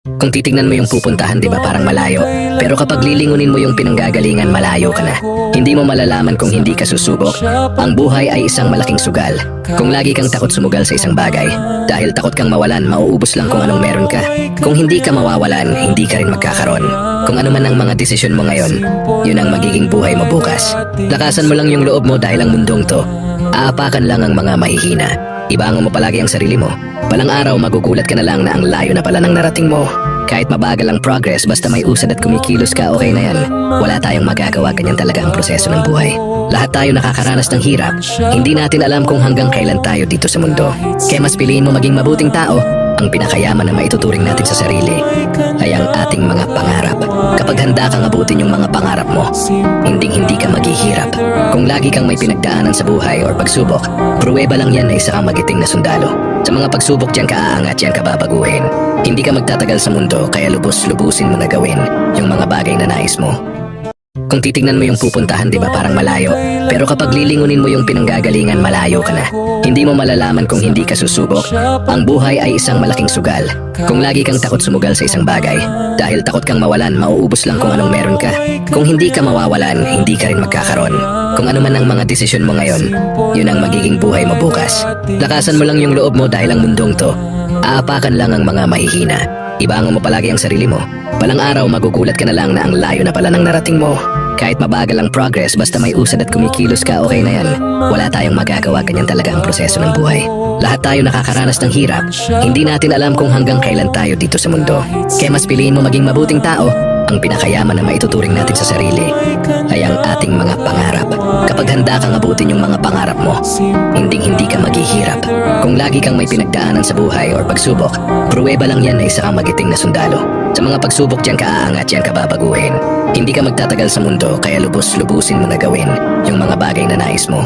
Kung titignan mo yung pupuntahan, di ba parang malayo? Pero kapag lilingunin mo yung pinanggagalingan, malayo ka na. Hindi mo malalaman kung hindi ka susubok. Ang buhay ay isang malaking sugal. Kung lagi kang takot sumugal sa isang bagay, dahil takot kang mawalan, mauubos lang kung anong meron ka. Kung hindi ka mawawalan, hindi ka rin magkakaroon. Kung ano man ang mga desisyon mo ngayon, yun ang magiging buhay mo bukas. Lakasan mo lang yung loob mo dahil ang mundong to, aapakan lang ang mga mahihina. Ibangon mo palagi ang sarili mo. Balang araw magugulat ka na lang na ang layo na pala ng narating mo. Kahit mabagal ang progress, basta may usad at kumikilos ka, okay na yan. Wala tayong magagawa, ganyan talaga ang proseso ng buhay. Lahat tayo nakakaranas ng hirap. Hindi natin alam kung hanggang kailan tayo dito sa mundo. Kaya mas piliin mo maging mabuting tao. Ang pinakayaman na maituturing natin sa sarili ay ang ating mga pangarap. Kapag handa kang abutin yung mga pangarap mo, hindi ka maghihirap. Kung lagi kang may pinagdaanan sa buhay or pagsubok, pruweba lang yan na isa kang magiting na sundalo. Sa mga pagsubok diyan ka aangat, yan ka babaguhin. Hindi ka magtatagal sa mundo, kaya lubos-lubusin mo na gawin yung mga bagay na nais mo. Kung titignan mo yung pupuntahan, di ba parang malayo? Pero kapag lilingunin mo yung pinanggagalingan, malayo ka na. Hindi mo malalaman kung hindi ka susubok. Ang buhay ay isang malaking sugal. Kung lagi kang takot sumugal sa isang bagay, dahil takot kang mawalan, mauubos lang kung anong meron ka. Kung hindi ka mawawalan, hindi ka rin magkakaroon. Kung ano man ang mga desisyon mo ngayon, yun ang magiging buhay mo bukas. Lakasan mo lang yung loob mo dahil ang mundong to, aapakan lang ang mga mahihina. Ibangon mo palagi ang sarili mo. Balang araw magugulat ka na lang na ang layo na pala ng narating mo. Kahit mabagal ang progress, basta may usad at kumikilos ka, okay na yan. Wala tayong magagawa, ganyan talaga ang proseso ng buhay. Lahat tayo nakakaranas ng hirap. Hindi natin alam kung hanggang kailan tayo dito sa mundo. Kaya mas piliin mo maging mabuting tao. Ang pinakayaman na maituturing natin sa sarili ay ang ating mga pangarap. Kapag handa kang abutin yung mga pangarap mo, hindi ka maghihirap. Kung lagi kang may pinagdaanan sa buhay or pagsubok, pruweba lang yan na isa kang magiting na sundalo. Sa mga pagsubok diyan ka aangat, yan ka babaguhin. Hindi ka magtatagal sa mundo, kaya lubos-lubusin mo na gawin yung mga bagay na nais mo.